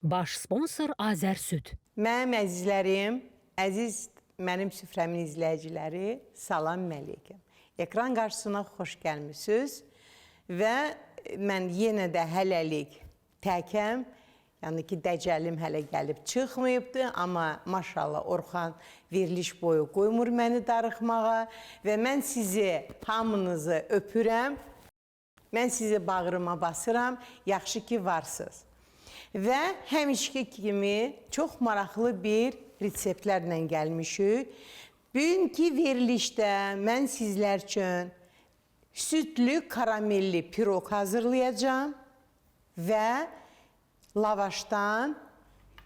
Baş sponsor Azərsüd. Mənim əzizlərim, əziz mənim süfrəmin izləyiciləri, salam məleyküm. Ekran qarşısına xoş gəlmişsiniz və mən yenə də hələlik təkəm, yəni ki, dəcəlim hələ gəlib çıxmayıbdır, amma maşallah Orxan veriliş boyu qoymur məni darıxmağa və mən sizi, hamınızı öpürəm, mən sizi bağrıma basıram, yaxşı ki varsınız. Və həmişki kimi çox maraqlı bir reseptlərlə gəlmişik. Bugünkü verilişdə mən sizlər üçün südlü karamelli piroq hazırlayacağım və lavaşdan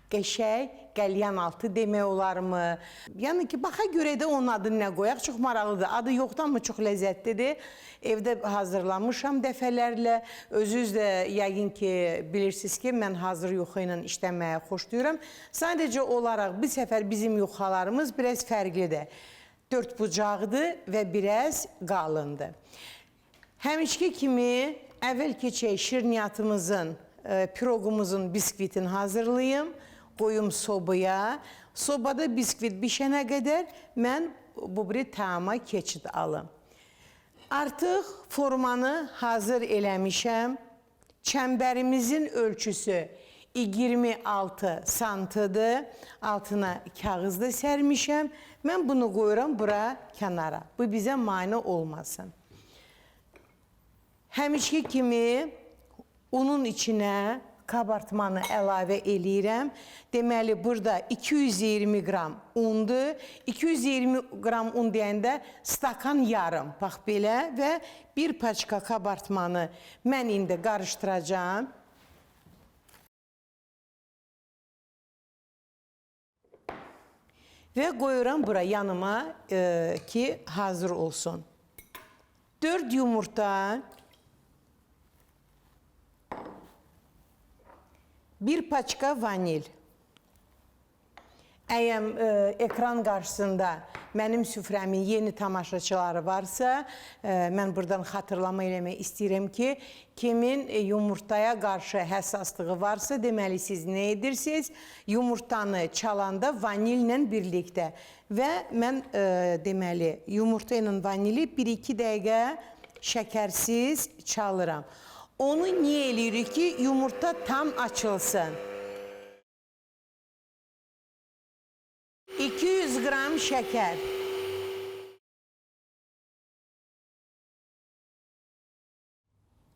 qəşəng qəlyan altı demək olarmı? Yəni ki, baxa görə də onun adını nə qoyaq? Çox maraqlıdır. Adı yoxdur, amma çox ləzzətlidir. Evdə hazırlamışam dəfələrlə. Özünüz də yəqin ki, bilirsiniz ki, mən hazır yuxa ilə işləməyə xoşlayıram. Sadəcə olaraq bu səfər bizim yuxalarımız biraz fərqlidir. 4 bucaqdır və biraz qalındır. Həmişki kimi əvvəl keçək şirniyyatımızın, piroqumuzun biskvitini hazırlayım. Qoyum sobaya. Sobada biskvit bişənə qədər mən bu bir təama keçid alım. Artıq formanı hazır eləmişəm. Çəmbərimizin ölçüsü 26 santıdır. Altına kağızda sərmişəm. Mən bunu qoyuram bura kənara. Bu bizə mane olmasın. Həmişki kimi unun içinə kabartmanı əlavə eləyirəm. Deməli, burada 220 qram undur. 220 qram un deyəndə stakan yarım. Bax belə və bir paçka kabartmanı mən indi qarışdıracağım. Və qoyuram bura yanıma ki, hazır olsun. 4 yumurta, bir paçka vanil. Əgər ekran qarşısında mənim süfrəmin yeni tamaşaçıları varsa, mən buradan xatırlama eləmək istəyirəm ki, kimin yumurtaya qarşı həssaslığı varsa, deməli siz nə edirsiniz? Yumurtanı çalanda vanillə birlikdə və mən deməli yumurta ilə vanili 1-2 dəqiqə şəkərsiz çalıram. Onu niyə eləyirik ki, yumurta tam açılsın. 200 qram şəkər.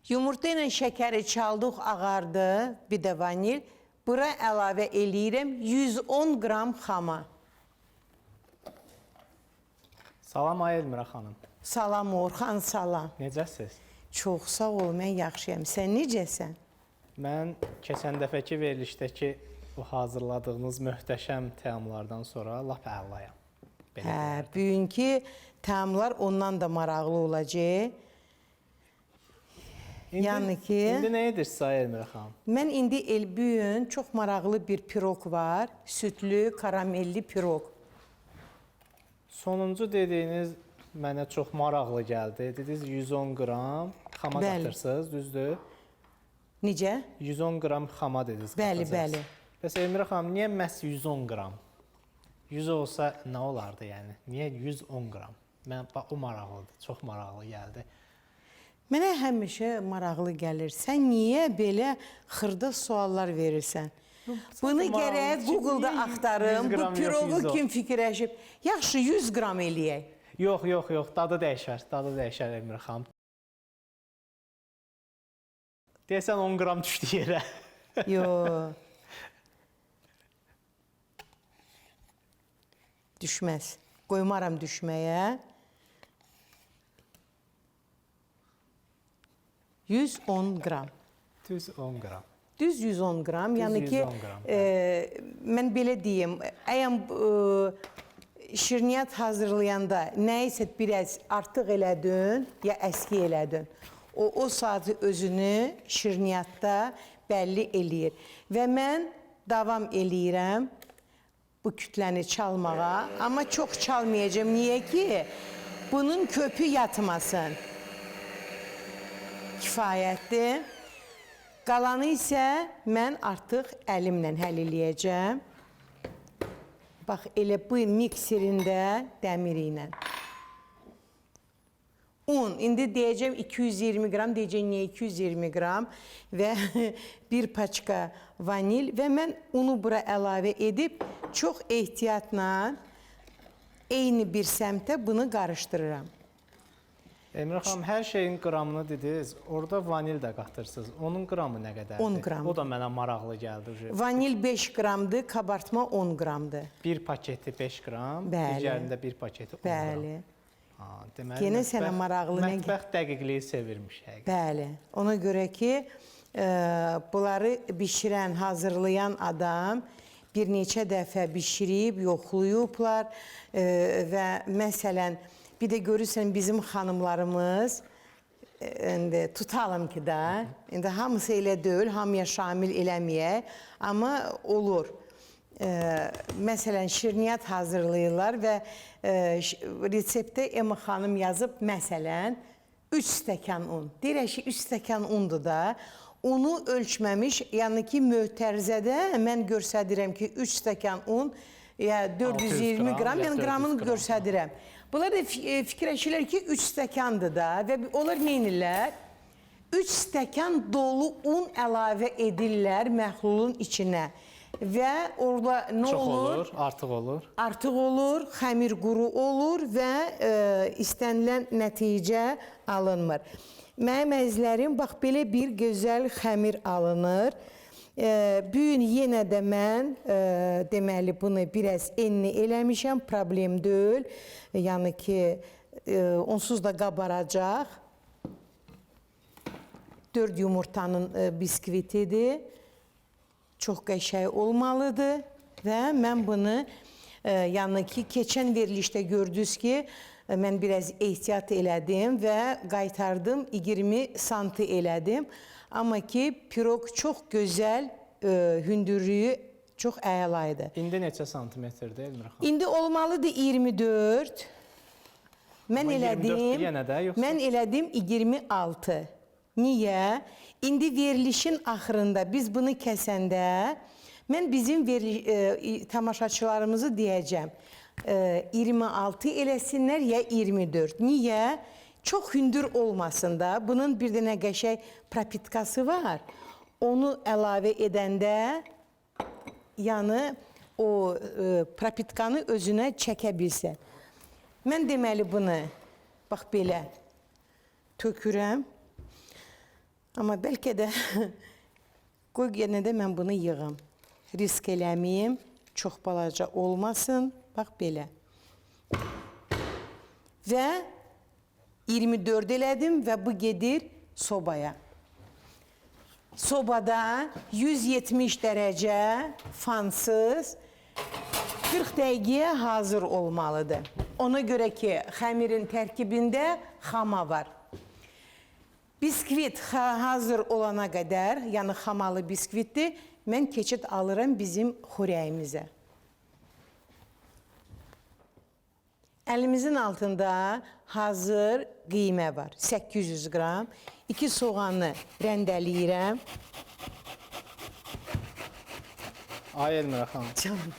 Yumurta ilə şəkəri çaldıq, ağardı, bir də vanil. Bura əlavə eləyirəm 110 qram xama. Salam Elmira xanım. Salam Orxan, salam. Necəsiz? Çox sağ ol, mən yaxşıyam. Sən necəsən? Mən keçən dəfəki verilişdəki bu hazırladığınız möhtəşəm təamlardan sonra lap əlayam. Hə, bugünkü təamlar ondan da maraqlı olacaq. Yəni ki... İndi nə edirsiniz Elmira xanım? Mən indi bugün çox maraqlı bir piroq var. Südlü, karamelli piroq. Sonuncu dediyiniz mənə çox maraqlı gəldi. Dediniz 110 qram xama qatırsınız, düzdür? Necə? 110 qram xama dediniz. Bəli, bəli. Bəs Elmira xanım, niyə məhz 110 qram? 100 olsa nə olardı yəni? Niyə 110 qram? Mən o maraqlıdır, çox maraqlı gəldi. Mənə həmişə maraqlı gəlir. Sən niyə belə xırda suallar verirsən? Bunu gərək Google-da axtarım. Bu piroğu kim fikirləşib? Yaxşı, 100 qram eləyək. Yox, yox, yox. Dadı dəyişər. Dadı dəyişər Elmira xanım. Deyəsən 10 qram düşdü yerə. Yox. Düşməz. Qoymaram düşməyə. 110 qram. Düz 10 qram. Düz 110 qram. Yəni ki, mən belə deyim, əgər şirniyyat hazırlayanda nəyisə biraz artıq elədin, ya əski elədin, o saatı özünü şirniyyatda bəlli eləyir. Və mən davam eləyirəm bu kütləni çalmağa, amma çox çalmayacağım. Niyə ki, bunun köpü yatmasın. Kifayətdir. Qalanı isə mən artıq əlimlə həll eləyəcəm. Bax, elə bu mikserində dəmiri ilə. Un, indi deyəcəm 220 qram, deyəcəm niyə 220 qram və bir paçka vanil və mən unu bura əlavə edib çox ehtiyatla eyni bir səmtə bunu qarışdırıram. Elmira xanım, hər şeyin qramını dediniz, orada vanil də qatırsınız. Onun qramı nə qədərdir? 10 qram. O da mənə maraqlı gəldi. Vanil 5 qramdır, kabartma 10 qramdır. Bir paketi 5 qram, Bəli. digərində bir paketi 10 qram. Bəli. Deməli, Yenə sənə maraqlı nə? Mətbəx dəqiqliyi sevirmiş həqiqətən. Bəli. Ona görə ki, bunları bişirən, hazırlayan adam bir neçə dəfə bişirib, yoxlayıblar və məsələn, bir də görürsən bizim xanımlarımız, indi tutalım ki da, indi hamısı elə deyil, hamıya şamil eləməyək, amma olur. Məsələn, şirniyyat hazırlayırlar və reseptdə Ema xanım yazıb, məsələn, 3 stəkan un. Deyirək ki, 3 stəkan undur da, unu ölçməmiş, yəni ki, möhtərizədə mən göstərirəm ki, 3 stəkan un, ya 420 qram, yəni qramını göstərirəm. Bunlar da fikirləşirlər ki, 3 stəkandır da və onlar neynirlər? 3 stəkan dolu un əlavə edirlər məhlulun içinə. Və orada nə Çox olur? Artıq olur. Artıq olur, xəmir quru olur və istənilən nəticə alınmır. Mənim əzizlərim, bax, belə bir gözəl xəmir alınır. Bu gün yenə də mən deməli bunu biraz enli eləmişəm, problem deyil. Yəni ki, onsuz da qabaracaq. 4 yumurtanın biskvitidir. Çox qəşəng olmalıdır və mən bunu, yəni ki, keçən verilişdə gördünüz ki, mən biraz ehtiyat elədim və qaytardım, 20 santi elədim. Amma ki, piroq çox gözəl, hündürlüyü çox əlaydı. İndi neçə santimetrdir Elmira xanım? İndi olmalıdır 24. Mən Amma 24 elədim, yenə də yoxsa? mən elədim 26. Niyə? İndi verilişin axırında biz bunu kəsəndə mən bizim tamaşaçılarımızı deyəcəm. 26 eləsinlər ya 24. Niyə? Çox hündür olmasın da. Bunun bir dənə qəşəng propitkası var. Onu əlavə edəndə yəni o propitkanı özünə çəkə bilsə. Mən deməli bunu bax belə tökürəm. Amma bəlkə də qoy yenə də mən bunu yığım. Risk eləməyim, çox balaca olmasın. Bax belə. Və 24 elədim və bu gedir sobaya. Sobada 170 dərəcə fansız 40 dəqiqəyə hazır olmalıdır. Ona görə ki, xəmirin tərkibində xama var. Biskvit hazır olana qədər, yəni xamalı biskvitdir, mən keçid alıram bizim xörəyimizə. Əlimizin altında hazır qiymə var, 800 qram. 2 soğanı rəndəliyirəm. Ay Elmira xanım, Canım.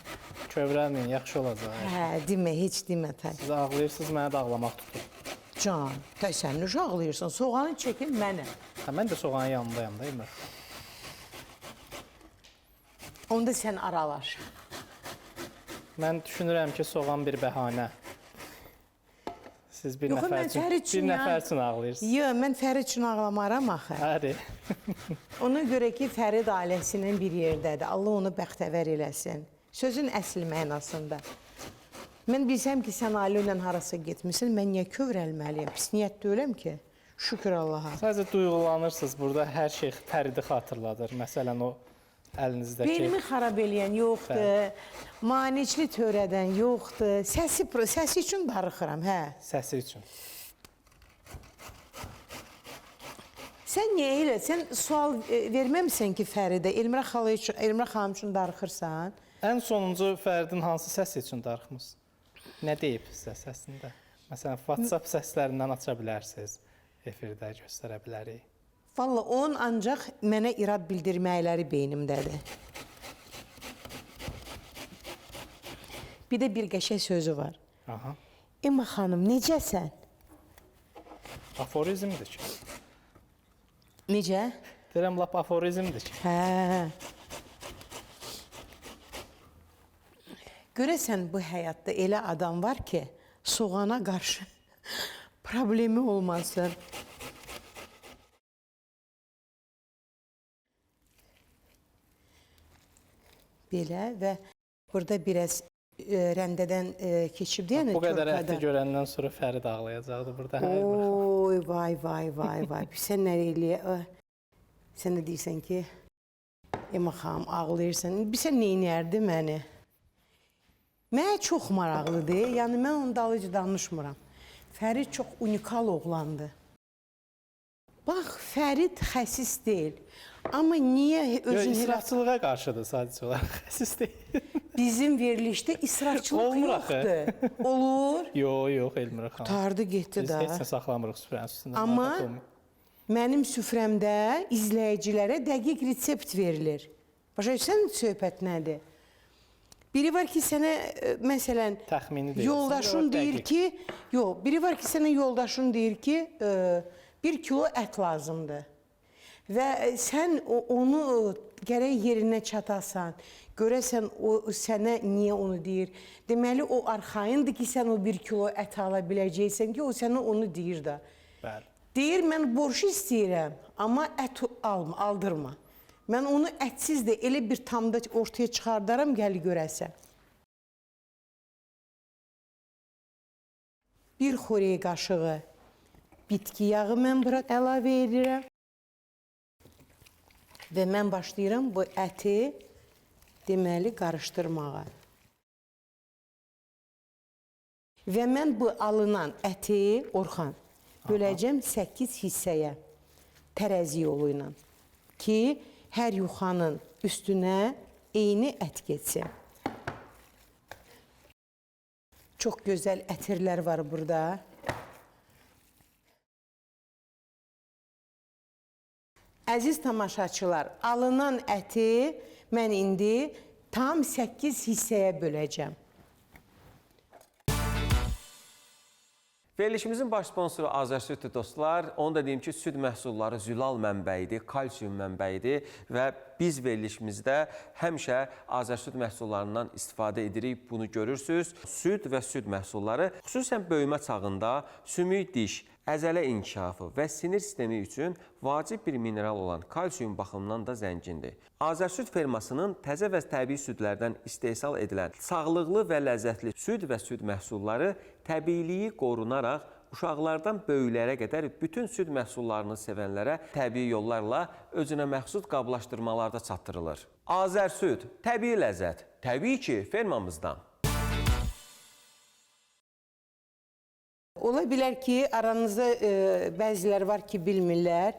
kövrəlməyin, yaxşı olacaq. Hə, demə, heç demə. Siz ağlayırsınız, mənə də ağlamaq tutur. Can, sən necə ağlayırsan? Soğanı çəkin mənə. Mən də soğanın yanındayım da Elmira. Onda sən aralaş. Mən düşünürəm ki, soğan bir bəhanə. Siz bir Yox, mən nəfər üçün ağlayırsınız. Yox, mən Fərid üçün ağlamaram axı. Həri. Ona görə ki, Fərid ailəsinin bir yerdədir. Allah onu bəxtəvər eləsin. Sözün əsl mənasında. Mən bilsəm ki, sən ailə ilə harasa getmişsin, mən niyə kövrəlməliyəm? Pis niyyət deyiləm ki. Şükür Allaha. Sadəcə duyğulanırsınız. Burada hər şey Fəridi xatırladır. Məsələn, o əlinizdəki... Belimi xarab eləyən yoxdur, maneçli törədən yoxdur. Səsi üçün darıxıram, hə. Səsi üçün. Sən niyə elə? Sən sual verməmsən ki, Fəridə, Elmira xanım üçün darıxırsan? Ən sonuncu Fəridin hansı səsi üçün darıxmısınız? Nə deyib sizə səsində? Məsələn, WhatsApp səslərindən aça bilərsiniz, efirdə göstərə bilərik. Vallahi onun ancaq mənə irad bildirməkləri beynimdədir. Bir də bir qəşəng sözü var. Aha. Emma xanım, necəsən? Aforizmdir ki. Necə? Deyirəm, lap aforizmdir ki. Hə. Görəsən bu həyatda elə adam var ki, soğana qarşı problemi olmasın. Belə və burada biraz rəndədən keçibdi, yəni Bu qədər körpədə. əhti görəndən sonra Fərid ağlayacaqdı burada. Oy, vay. Sən nə eləyir? Sən də deyirsən ki, Emma xanım, ağlayırsan. Bilsən, neynəyərdi məni? Mənə çox maraqlıdır, yəni mən onun dalıcı danışmıram. Fərid çox unikal oğlandı. Bax, Fərid xəsis deyil. Amma niyə özün... İsrafçılığa qarşıdır sadəcə olaraq, xəsis deyil. Bizim verilişdə israfçılıq yoxdur. Olur. Yox, Elmira xanım. Tardı getdi Biz da. heç nə saxlamırıq süfrənin üstündə. Amma mənim süfrəmdə izləyicilərə dəqiq resept verilir. Başa düşsən söhbət nədir? Biri var ki, sənə, məsələn, təxmini deyilsin. Yoldaşın deyir ki, yox, biri var ki, sənə yoldaşın deyir ki, 1 kilo ət lazımdır. Və sən onu gərək yerinə çatasan, görəsən o sənə niyə onu deyir. Deməli, o arxayındır ki, sən o 1 kilo ət ala biləcəksən ki, o sənə onu deyir da. Bəli. Deyir, mən borcu istəyirəm, amma ət aldırma. Mən onu ətsiz də elə bir tamda ortaya çıxardaram, gəli görəsən. Bir xörək qaşığı bitki yağı mən bura əlavə edirəm. Və mən başlayıram bu əti deməli qarışdırmağa. Və mən bu alınan əti, Orxan, böləcəm 8 hissəyə tərəzi yolu ilə ki, hər yuxanın üstünə eyni ət getsin. Çox gözəl ətirlər var burada. Əziz tamaşaçılar, alınan əti mən indi tam 8 hissəyə böləcəm. Verilişimizin baş sponsoru Azərsüddür dostlar. Onu da deyim ki, süd məhsulları zülal mənbəyidir, kalsium mənbəyidir və biz verilişimizdə həmişə Azərsüd məhsullarından istifadə edirik, bunu görürsünüz. Süd və süd məhsulları xüsusən böyümə çağında sümük diş, əzələ inkişafı və sinir sistemi üçün vacib bir mineral olan kalsium baxımından da zəngindir. Azərsüd fermasının təzə və təbii südlərdən istehsal edilən sağlıqlı və ləzzətli süd və süd məhsulları təbiiliyi qorunaraq uşaqlardan böyüklərə qədər bütün süd məhsullarını sevənlərə təbii yollarla özünə məxsus qablaşdırmalarda çatdırılır. Azərsüd, təbii ləzzət, təbii ki, fermamızdan. Ola bilər ki, aranızda bəzilər var ki, bilmirlər.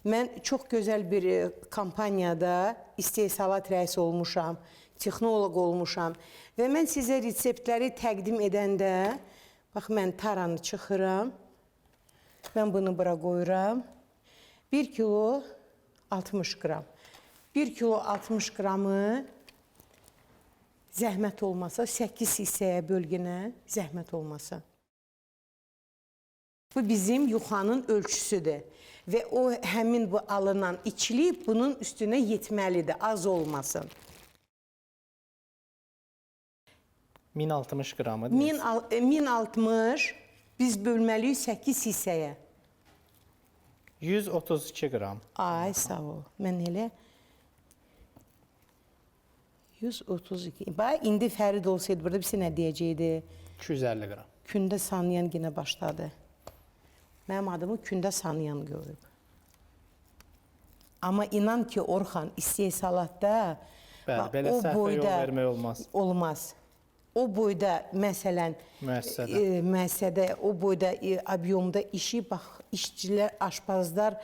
Mən çox gözəl bir kampaniyada istehsalat rəisi olmuşam, texnoloq olmuşam və mən sizə reseptləri təqdim edəndə, bax, mən taranı çıxıram, mən bunu bura qoyuram, 1 kilo 60 qram. 1 kilo 60 qramı zəhmət olmasa, 8 hissəyə bölgünə zəhmət olmasa. Bu bizim yuxanın ölçüsüdür və o həmin bu alınan içilik bunun üstünə yetməlidir, az olmasın. 1060 qramı. 1060 biz bölməliyik 8 hissəyə. 132 qram. Ay, sağ ol. Mən elə 132. Bax, indi Fərid olsaydı burada bir nə deyəcəkdi? 250 qram. Kündə sanıyan yenə başladı. Mənim adımı kündə sanıyan görüb. Amma inan ki, Orxan, istehsalatda belə səhvə yol vermək olmaz. Olmaz. O boyda, məsələn, müəssisədə, o boyda, abyomda işi, bax, işçilər, aşpazlar,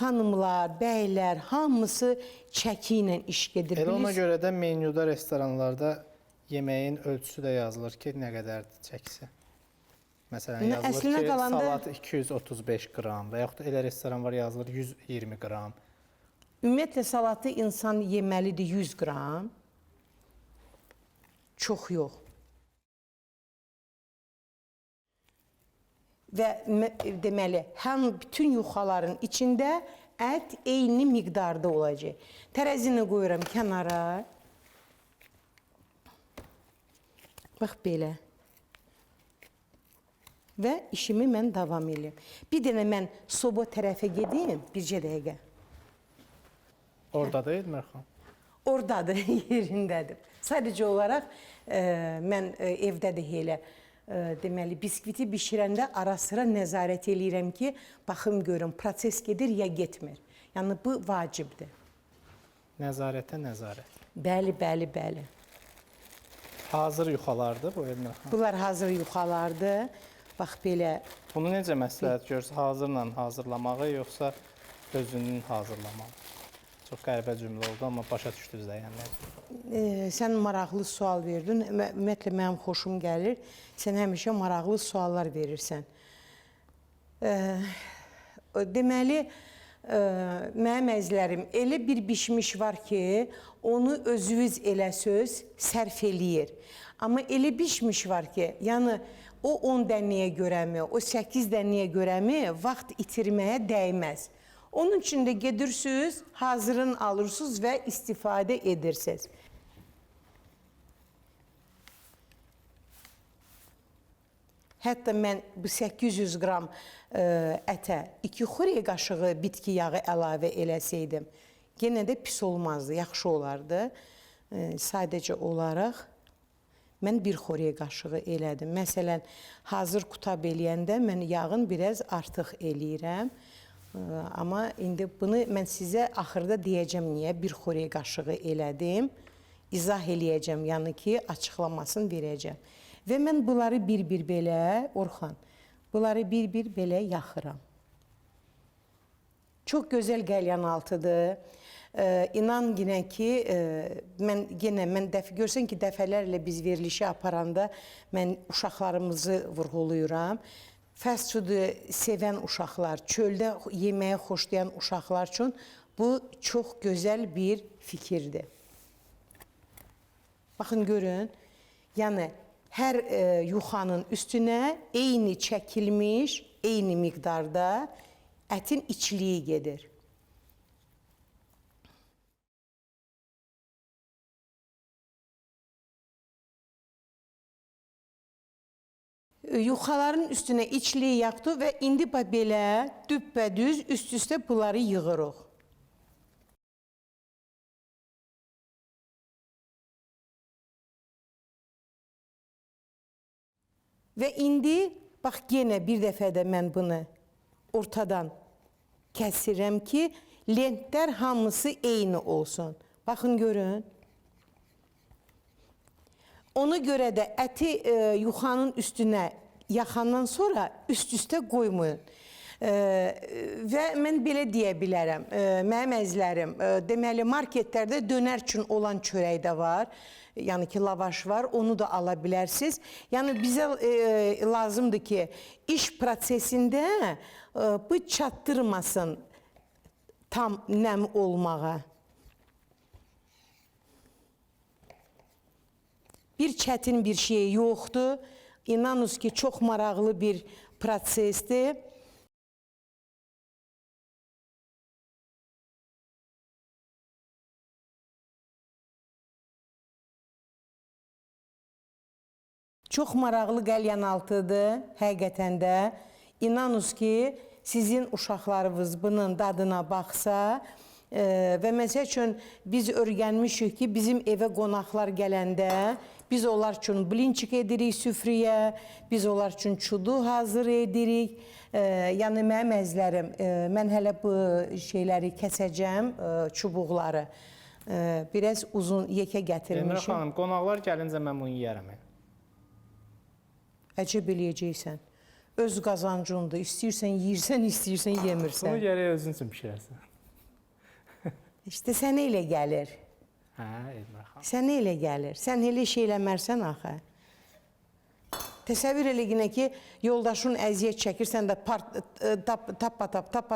xanımlar, bəylər, hamısı çəki ilə iş gedir. Elə ona görə də menyuda, restoranlarda yeməyin ölçüsü də yazılır ki, nə qədərdir çəkisi. Məsələn, Nə, yazılır əslinə ki, qalanda- salat 235 qram və yaxud da elə restoran var, yazılır 120 qram. Ümumiyyətlə salatı insan yeməlidir 100 qram. Çox yox. Və deməli, həm bütün yuxaların içində ət eyni miqdarda olacaq. Tərəzini qoyuram kənara. Bax belə. Və işimi mən davam edirəm. Bir dənə mən soba tərəfə gedim, bircə dəqiqə. Oradadır Elmar xanım. Oradadır, yerindədir. Sadəcə olaraq mən evdə də elə deməli biskviti bişirəndə ara sıra nəzarət eləyirəm ki, baxım görüm proses gedir ya getmir. Yəni bu vacibdir. Nəzarətə nəzarət. Bəli, bəli, bəli. Hazır yuxalardır bu Elmar xanım. Bunlar hazır yuxalardır. Bax belə. Bunu necə məsləhət görürsünüz? Hazırla hazırlamağı yoxsa özünün hazırlamağı? Çox qəribə cümlə oldu, amma başa düşdünüz də yəni. Sən maraqlı sual verdin. Ümumiyyətlə mənim xoşum gəlir. Sən həmişə maraqlı suallar verirsən. Deməli, mənim əzizlərim, elə bir bişmiş var ki, onu özünüz elə söz sərf eləyir. Amma elə bişmiş var ki, yəni o 10 dənəyə görəmi, o 8 dənəyə görəmi vaxt itirməyə dəyməz. Onun üçün də gedirsiniz, hazırını alırsınız və istifadə edirsiniz. Hətta mən bu 800 qram ətə 2 xörək qaşığı bitki yağı əlavə eləsəydim, yenə də pis olmazdı, yaxşı olardı. Sadəcə olaraq mən 1 xörək qaşığı elədim. Məsələn, hazır qutab eləyəndə mən yağın biraz artıq eləyirəm. Amma indi bunu mən sizə axırda deyəcəm niyə 1 xörək qaşığı elədim. İzah eləyəcəm, yəni ki, açıqlamasını verəcəm. Və mən bunları bir-bir belə, Orxan, bunları bir-bir belə yaxıram. Çox gözəl qəlyanaltıdır. İnan yenə ki, mən görsən ki, dəfələrlə biz verilişi aparanda mən uşaqlarımızı vurğuluyuram. Fast foodu sevən uşaqlar, çöldə yeməyə xoşlayan uşaqlar üçün bu çox gözəl bir fikirdir. Baxın, görün, yəni hər yuxanın üstünə eyni çəkilmiş, eyni miqdarda ətin içliyi gedir. Yuxaların üstünə içliyi yaxdı və indi belə düppədüz üst-üstə bunları yığırıq. Və indi, bax, yenə bir dəfə də mən bunu ortadan kəsirəm ki, lentlər hamısı eyni olsun. Baxın, görün. Ona görə də əti yuxanın üstünə yaxandan sonra üst-üstə qoymayın. Və mən belə deyə bilərəm, mənim əzizlərim, deməli, marketlərdə dönər üçün olan çörək də var, yəni ki, lavaş var, onu da ala bilərsiniz. Yəni, bizə lazımdır ki, iş prosesində bu çatdırmasın tam nəm olmağa. Bir çətin bir şey yoxdur. İnanınız ki, çox maraqlı bir prosesdir. Çox maraqlı qəlyanaltıdır, həqiqətən də. İnanınız ki, sizin uşaqlarınız bunun dadına baxsa və məsəl üçün biz öyrənmişik ki, bizim evə qonaqlar gələndə biz onlar üçün blinçik edirik süfrəyə, biz onlar üçün çudu hazır edirik. Yəni, mənim əzizlərim, mən hələ bu şeyləri kəsəcəm, çubuqları. Biraz uzun yekə gətirmişim. Elmira xanım, qonaqlar gəlincə mən bunu yiyərəm. Əcəb eləyəcəksən. Öz qazancındır. İstəyirsən yeyirsən, istəyirsən yemirsən. Bunu gərək özün üçün bişirəsən. İşte sənə elə gəlir. Hə, Elmira xanım. Sənə elə gəlir. Sən elə şey eləmərsən axı. Təsəvvür elə yine ki, yoldaşın əziyyət çəkirsən də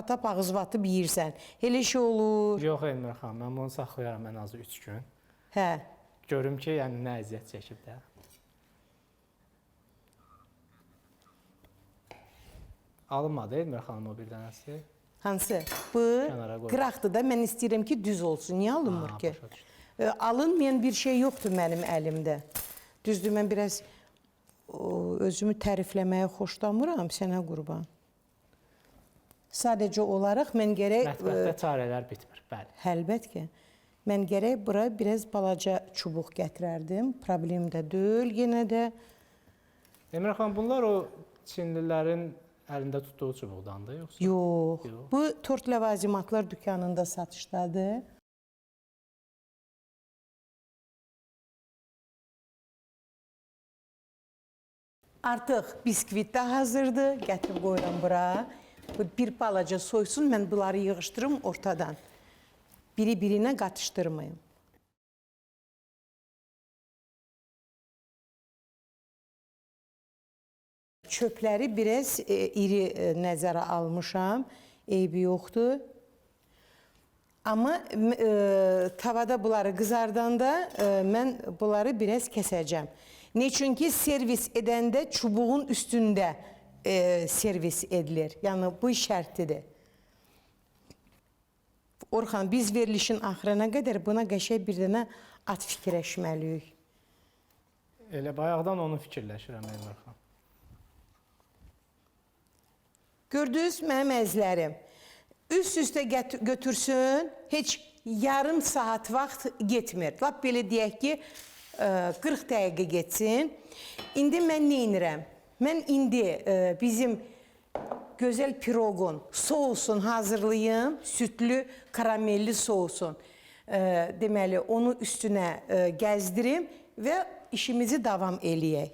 tap ağız vatıb yeyirsən. Elə şey olur. Yox Elmira xanım, mən bunu saxlayaram ən azı 3 gün. Hə. Görüm ki, yəni nə əziyyət çəkib də. Alınmadı Elmira xanım o bir dənəsi. Hansı? Bu Kənara qoy. qıraqdır da mən istəyirəm ki, düz olsun. Niyə alınmır ki? Başa düşdüm. Alınmayan bir şey yoxdur mənim əlimdə. Düzdür, mən biraz özümü tərifləməyə xoşlamıram, sənə qurban. Sadəcə olaraq mən gərək... Mətbəxdə çarələr bitmir, bəli. Əlbət ki. Mən gərək bura biraz balaca çubuq gətirərdim. Problem də deyil yenə də. Elmira xanım, bunlar o Çinlilərin əlində tutduğu çubuqdandır, yoxsa? Yox. Bu tort ləvazimatlar dükanında satışdadır. Artıq biskvit də hazırdır. Gətirib qoyuram bura. Bu bir balaca soysun, mən bunları yığışdırım ortadan. Biri-birinə qatışdırmayım. Çöpləri biraz iri nəzərə almışam. Eybi yoxdur. Amma tavada bunları qızardanda mən bunları biraz kəsəcəm. Ne çünkü servis edəndə çubuğun üstündə servis edilir. Yəni bu şərtidir. Orxan, biz verilişin axırına qədər buna qəşəng bir dənə at fikirləşməliyik. Elə bayaqdan onu fikirləşirəm Elmira xanım. Gördünüz mənim əzlərim. Üst-üstə götürsün, heç yarım saat vaxt getmir. Lap belə deyək ki, 40 dəqiqə geçsin. İndi mən nə edirəm? Mən indi bizim gözəl piroqun sousun hazırlayım, sütlü, karamelli sousun. Deməli, onu üstünə gəzdirim və işimizi davam eləyək.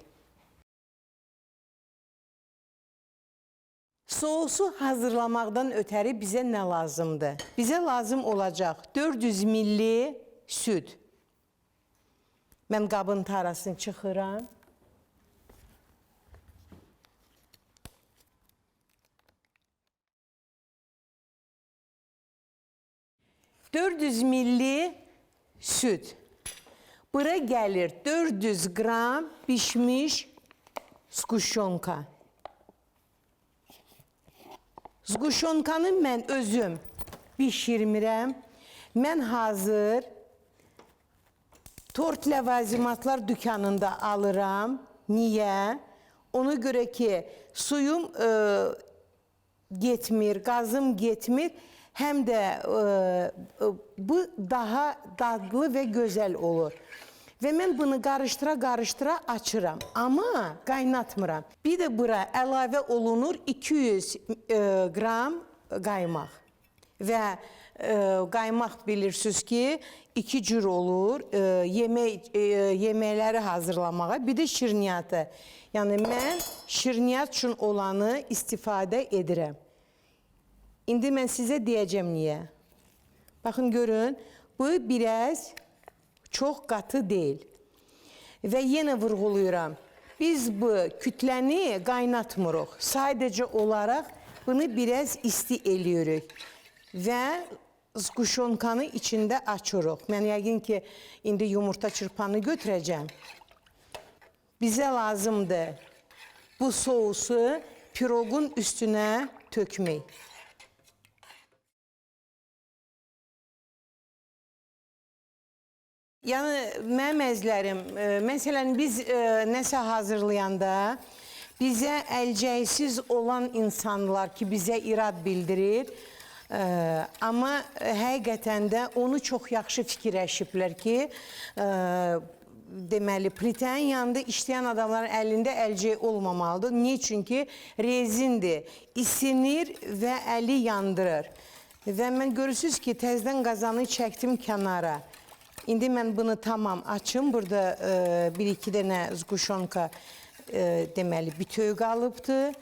Sousu hazırlamaqdan ötəri bizə nə lazımdır? Bizə lazım olacaq 400 milli süt. Mən qabın tarasını çıxıram. $400 milli süt. Bura gəlir 400 qram pişmiş squşonka. Squşonkanı mən özüm bişirmirəm. Mən hazır tort ləvazimatlar dükanında alıram. Niyə? Ona görə ki, suyum getmir, qazım getmir. Həm də bu daha dadlı və gözəl olur. Və mən bunu qarıştıra-qarıştıra açıram. Amma qaynatmıram. Bir də bura əlavə olunur 200 qram qaymaq. Və qaymaq bilirsiniz ki, iki cür olur. Yeməkləri hazırlamağa, bir də şirniyyatı. Yəni mən şirniyyat üçün olanı istifadə edirəm. İndi mən sizə deyəcəm niyə. Baxın, görün, bu biraz çox qatı deyil. Və yenə vurğuluyuram. Biz bu kütləni qaynatmırıq. Sadəcə olaraq bunu biraz isti eləyirik. Və squşonkanı içində açırıq. Mən yəqin ki, indi yumurta çırpanı götürəcəm. Bizə lazımdır bu sousu piroqun üstünə tökmək. Yəni, mənim əzlərim, məsələn, biz nəsə hazırlayanda bizə əlcəksiz olan insanlar ki, bizə irad bildirir. Amma həqiqətən də onu çox yaxşı fikirləşiblər ki, deməli, plitənin yanında işləyən adamların əlində əlcək olmamalıdır. Niyə? Çünki rezindir, isinir və əli yandırır. Və mən görürsünüz ki, təzdən qazanı çəkdim kənara. İndi mən bunu tamam açım. Burada bir-iki dənə squşonka deməli bütöv qalıbdır.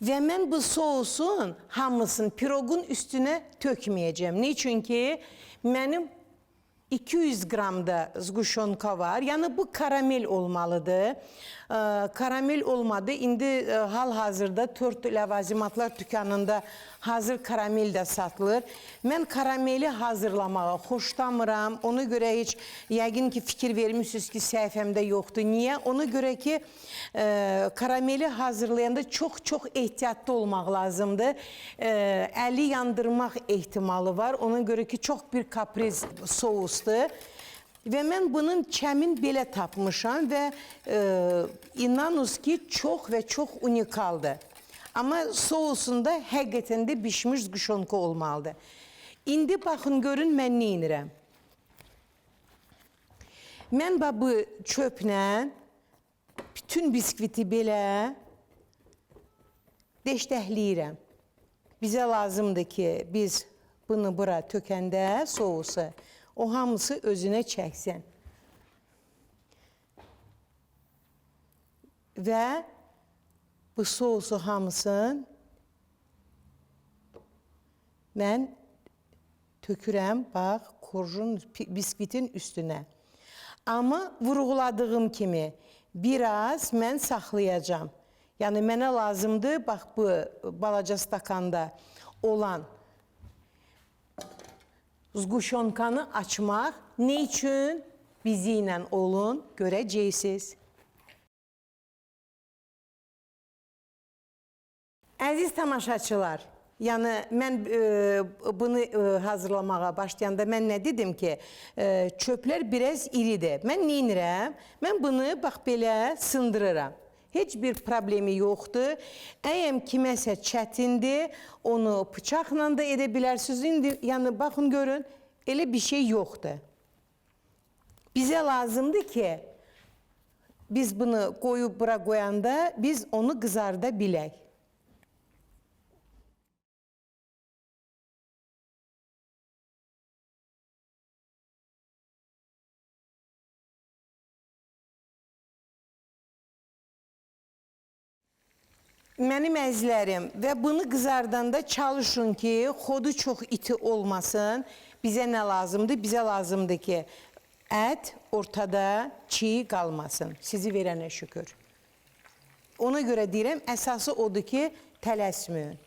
Və mən bu sousun hamısını piroqun üstünə tökməyəcəm. Niçin ki, mənim 200 qram da zquşonka var. Yəni bu karamel olmalıdır. Karamel olmadı. İndi hal-hazırda tort ləvazimatlar dükanında hazır karamel də satılır. Mən karameli hazırlamağa xoşlamıram. Ona görə heç yəqin ki fikir vermişsiniz ki səhifəmdə yoxdur. Niyə? Ona görə ki karameli hazırlayanda çox ehtiyatlı olmaq lazımdır. Əli yandırmaq ehtimalı var. Ona görə ki çox bir kapriz sousdur. Və mən bunun çəmin belə tapmışam və inanınız ki çox və çox unikaldır. Amma sousunda həqiqətən də bişmiş zquşonka olmalıdır. İndi baxın görün mən nə edirəm. Mən bu çöplə bütün biskviti belə deşləhləyirəm. Bizə lazımdır ki biz bunu bura tökəndə sousu o hamısı özünə çəksin. Və bu sousu hamısını mən tökürəm, bax, korjun biskvitin üstünə. Amma vurğuladığım kimi biraz mən saxlayacağım. Yəni mənə lazımdır, bax, bu balaca stakanda olan zquşonkanı açmaq. Ne üçün? Bizimlə olun, görəcəksiniz. Əziz tamaşaçılar, yəni mən bunu hazırlamağa başlayanda mən nə dedim ki, çöplər biraz iridir. Mən nə edirəm? Mən bunu bax belə sındırıram. Heç bir problemi yoxdur. Əgər kiməsə çətindir, onu bıçaqla da edə bilərsiniz. İndi, yəni baxın görün, elə bir şey yoxdur. Bizə lazımdır ki, biz bunu qoyub bura qoyanda biz onu qızarda bilək. Mənim əzizlərim və bunu qızardanda çalışın ki, xodu çox iti olmasın. Bizə nə lazımdır? Bizə lazımdır ki, ət ortada çiğ qalmasın. Sizi verənə şükür. Ona görə deyirəm, əsası odur ki, tələsməyin.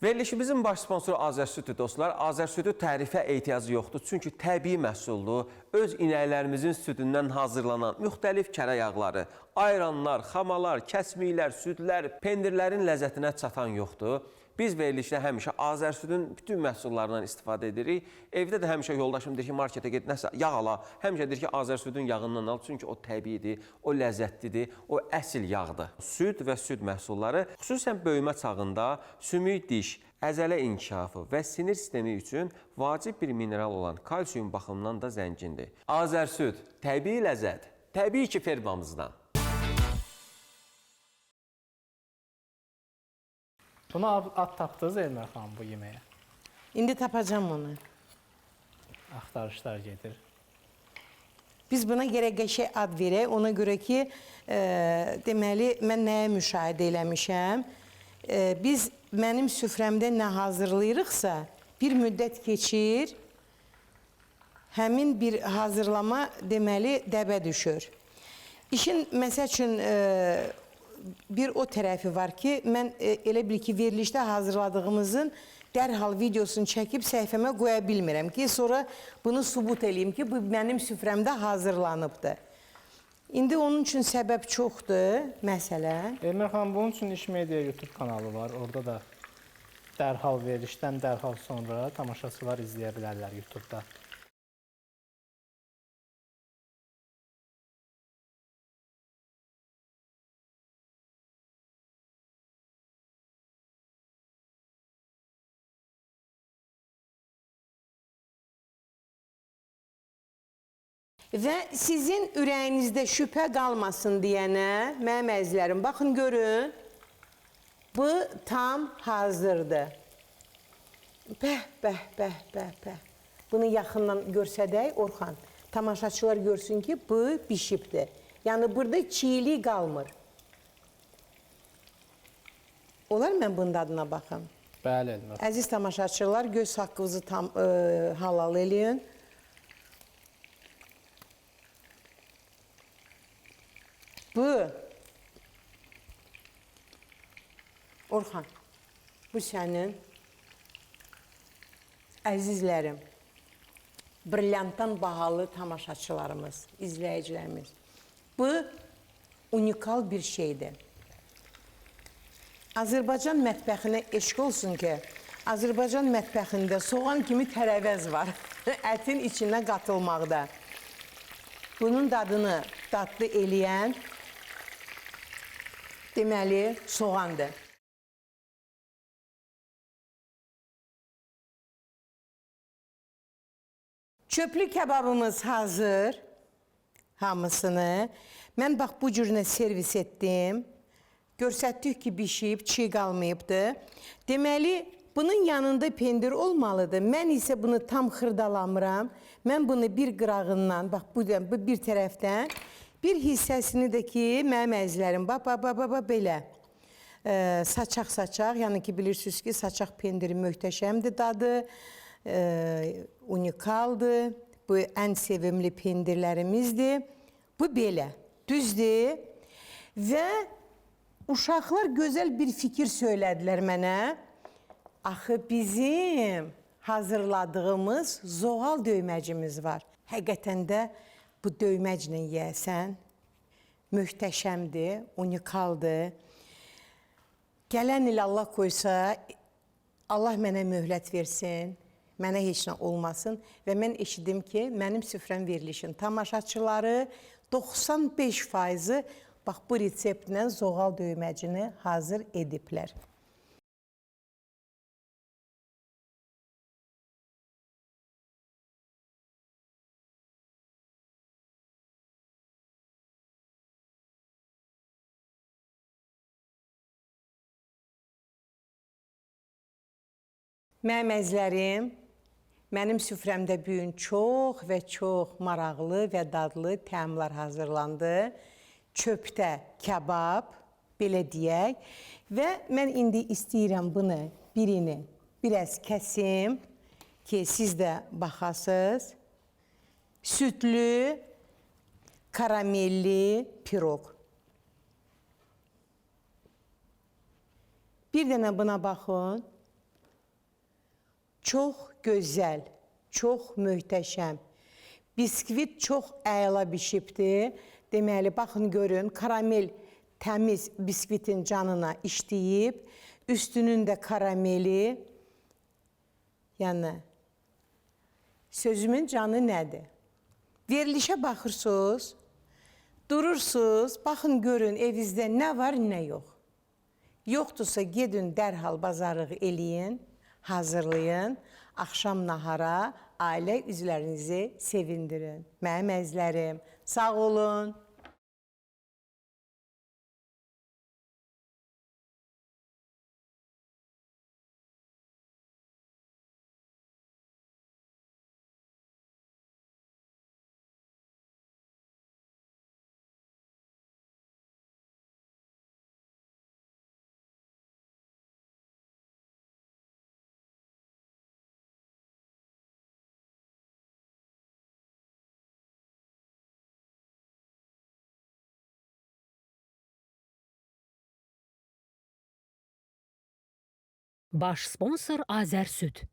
Verilişimizin baş sponsoru Azərsüdü dostlar. Azərsüdü tərifə ehtiyacı yoxdur. Çünki təbii məhsuldur. Öz inəklərimizin südündən hazırlanan müxtəlif kərə yağları, ayranlar, xamalar, kəsmiklər, südlər, pendirlərin ləzzətinə çatan yoxdur. Biz verilişdə həmişə Azərsüdün bütün məhsullarından istifadə edirik. Evdə də həmişə yoldaşım deyir ki, marketə get, nəsə yağ ala. Həmişə deyir ki, Azərsüdün yağından al. Çünki o təbiidir, o ləzzətlidir, o əsl yağdır. Süd və süd məhsulları xüsusən böyümə çağında sümük diş, əzələ inkişafı və sinir sistemi üçün vacib bir mineral olan kalsium baxımından da zəngindir. Azərsüd, təbii ləzzət, təbii ki fermamızdan. Buna ad tapdınız Elmər xanım bu yeməyə? İndi tapacağım onu. Axtarışlar gedir. Biz buna gərək qəşəng ad verək. Ona görə ki, deməli, mən nəyə müşahidə eləmişəm? Biz mənim süfrəmdə nə hazırlayırıqsa, bir müddət keçir, həmin bir hazırlama deməli dəbə düşür. İşin məsəl üçün bir o tərəfi var ki, mən elə bil ki, verilişdə hazırladığımızın dərhal videosunu çəkib səhifəmə qoya bilmirəm ki, sonra bunu subut eləyim ki, bu mənim süfrəmdə hazırlanıbdır. İndi onun üçün səbəb çoxdur, məsələ. Elmər xanım, bunun üçün İş Media YouTube kanalı var. Orada da dərhal verilişdən dərhal sonra tamaşaçılar izləyə bilərlər YouTube'da. Və sizin ürəyinizdə şübhə qalmasın deyənə, mənim əzizlərim, baxın görün, bu tam hazırdır. Bəh. Bunu yaxından görsədək, Orxan, tamaşaçılar görsün ki, bu bişibdir. Yəni, burada çiğlik qalmır. Olar mən bunun dadına baxım. Bəli, Elnur. Əziz tamaşaçılar, göz haqqınızı tam halal eləyin. Bu Orxan, bu sənin əzizlərim, brilyantdan bahalı tamaşaçılarımız, izləyicilərimiz. Bu unikal bir şeydir. Azərbaycan mətbəxinə eşq olsun ki, Azərbaycan mətbəxində soğan kimi tərəvəz var. Ətin içinə qatılmaqda. Bunun dadını dadlı eləyən deməli soğandır. Çöplü kebabımız hazır. Hamısını. Mən bax bu cürünə servis etdim. Görsətdik ki, bişib, çiğ qalmayıbdır. Deməli, bunun yanında pendir olmalıdır. Mən isə bunu tam xırdalamıram. Mən bunu bir qırağından, bax bu bir tərəfdən, bir hissəsini də ki, mənim əzizlərim, belə saçaq, yəni ki, bilirsiniz ki, saçaq pendiri möhtəşəmdir dadı, unikaldır. Bu ən sevimli pendirlərimizdir. Bu belə, düzdür. Və uşaqlar gözəl bir fikir söylədilər mənə. Axı bizim hazırladığımız zoğal döyməcimiz var. Həqiqətən də bu döyməclə yeyəsən, möhtəşəmdir, unikaldır. Gələn il Allah qoysa, Allah mənə möhlət versin, mənə heç nə olmasın və mən eşidim ki, mənim süfrəm verilişin tamaşaçıları 95%-i bax bu reseptlə zoğal döyməcini hazır ediblər. Mənim əzizlərim, mənim süfrəmdə bu gün çox və çox maraqlı və dadlı təamlar hazırlandı. Çöpdə kebab, belə deyək. Və mən indi istəyirəm bunu, birini biraz kəsim ki, siz də baxasınız. Sütlü, karamelli piroq. Bir dənə buna baxın. Çox gözəl, çox möhtəşəm. Biskvit çox əla bişibdir. Deməli, baxın, görün, karamel təmiz biskvitin canına işləyib. Üstünün də karameli. Yəni, sözümün canı nədir? Verilişə baxırsınız, durursunuz, baxın, görün, evinizdə nə var, nə yox. Yoxdursa, gedin dərhal bazarlıq eləyin. Hazırlayın, axşam nahara ailə üzvlərinizi sevindirin. Mənim əzizlərim, sağ olun. Baş sponsor Azər Süd.